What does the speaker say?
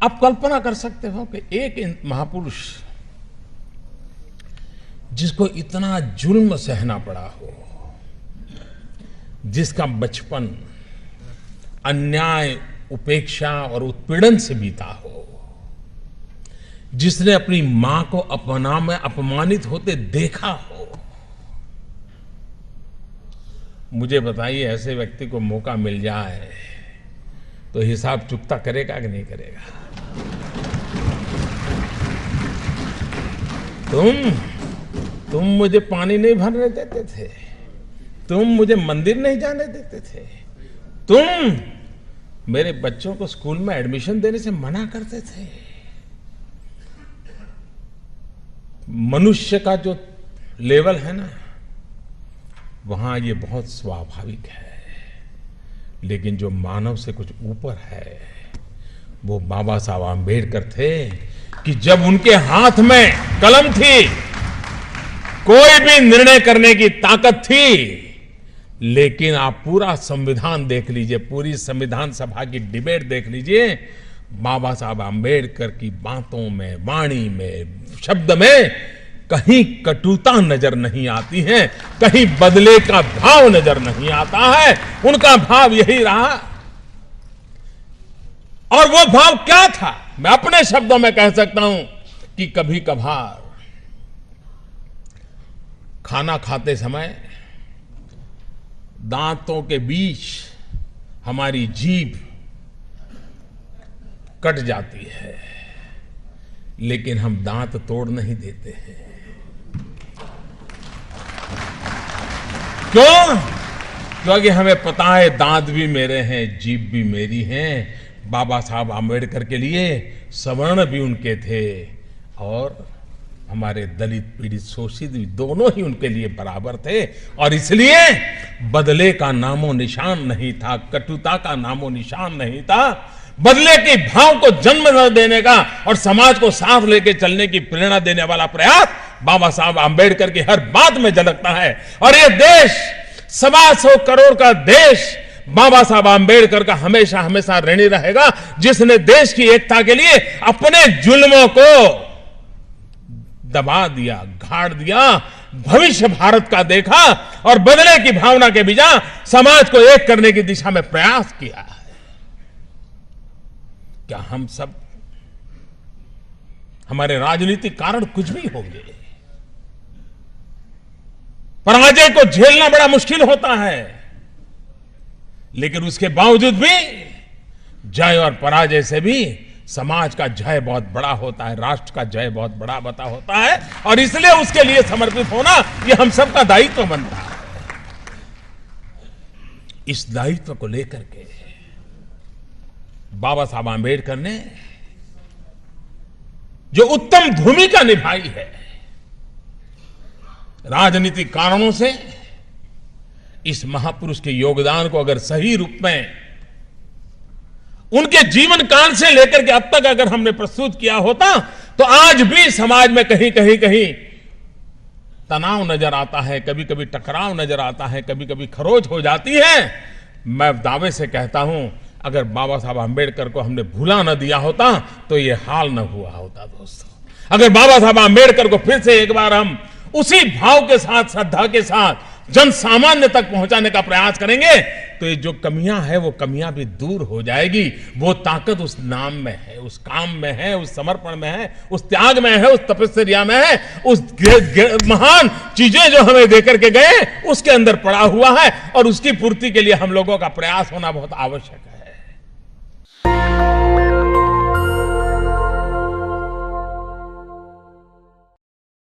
आप कल्पना कर सकते हो कि एक महापुरुष जिसको इतना जुल्म सहना पड़ा हो, जिसका बचपन अन्याय, उपेक्षा और उत्पीड़न से बीता हो, जिसने अपनी मां को अपना में अपमानित होते देखा हो, मुझे बताइए ऐसे व्यक्ति को मौका मिल जाए तो हिसाब चुकता करेगा कि नहीं करेगा? तुम मुझे पानी नहीं भरने देते थे, तुम मुझे मंदिर नहीं जाने देते थे, तुम मेरे बच्चों को स्कूल में एडमिशन देने से मना करते थे। मनुष्य का जो लेवल है ना, वहां ये बहुत स्वाभाविक है, लेकिन जो मानव से कुछ ऊपर है वो बाबा साहब आंबेडकर थे कि जब उनके हाथ में कलम थी, कोई भी निर्णय करने की ताकत थी, लेकिन आप पूरा संविधान देख लीजिए, पूरी संविधान सभा की डिबेट देख लीजिए, बाबा साहब आंबेडकर की बातों में, वाणी में, शब्द में कहीं कटुता नजर नहीं आती है, कहीं बदले का भाव नजर नहीं आता है। उनका भाव यही रहा। और वो भाव क्या था? मैं अपने शब्दों में कह सकता हूं कि कभी कभार खाना खाते समय दांतों के बीच हमारी जीभ कट जाती है, लेकिन हम दांत तोड़ नहीं देते हैं। क्यों? क्योंकि हमें पता है दांत भी मेरे हैं, जीभ भी मेरी है। बाबा साहब आंबेडकर के लिए सवर्ण भी उनके थे और हमारे दलित, पीड़ित, शोषित भी दोनों ही उनके लिए बराबर थे। और इसलिए बदले का नामो निशान नहीं था, कटुता का नामो निशान नहीं था। बदले के भाव को जन्म न देने का और समाज को साथ लेके चलने की प्रेरणा देने वाला प्रयास बाबा साहब आंबेडकर की हर बात में झलकता है। और ये देश 125 करोड़ का देश बाबा साहब आंबेडकर का हमेशा हमेशा ऋणी रहेगा, जिसने देश की एकता के लिए अपने जुल्मों को दबा दिया, गाड़ दिया, भविष्य भारत का देखा और बदले की भावना के बिना समाज को एक करने की दिशा में प्रयास किया है। क्या हम सब, हमारे राजनीतिक कारण कुछ भी होंगे, पराजय को झेलना बड़ा मुश्किल होता है, लेकिन उसके बावजूद भी जय और पराजय से भी समाज का जय बहुत बड़ा होता है, राष्ट्र का जय बहुत बड़ा बता होता है। और इसलिए उसके लिए समर्पित होना ये हम सबका दायित्व बनता है। इस दायित्व को लेकर के बाबा साहब आंबेडकर ने जो उत्तम भूमिका निभाई है, राजनीतिक कारणों से इस महापुरुष के योगदान को अगर सही रूप में उनके जीवन काल से लेकर के अब तक अगर हमने प्रस्तुत किया होता तो आज भी समाज में कहीं कहीं तनाव नजर आता है, कभी कभी टकराव नजर आता है, कभी कभी खरोच हो जाती है। मैं दावे से कहता हूं, अगर बाबा साहब आंबेडकर को हमने भूला न दिया होता तो यह हाल न हुआ होता। दोस्तों, अगर बाबा साहब आंबेडकर को फिर से एक बार हम उसी भाव के साथ, श्रद्धा के साथ जन सामान्य तक पहुंचाने का प्रयास करेंगे तो ये जो कमियां है वो कमियां भी दूर हो जाएगी। वो ताकत उस नाम में है, उस काम में है, उस समर्पण में है, उस त्याग में है, उस तपस्या में है, उस महान चीजें जो हमें देकर के गए उसके अंदर पड़ा हुआ है। और उसकी पूर्ति के लिए हम लोगों का प्रयास होना बहुत आवश्यक है।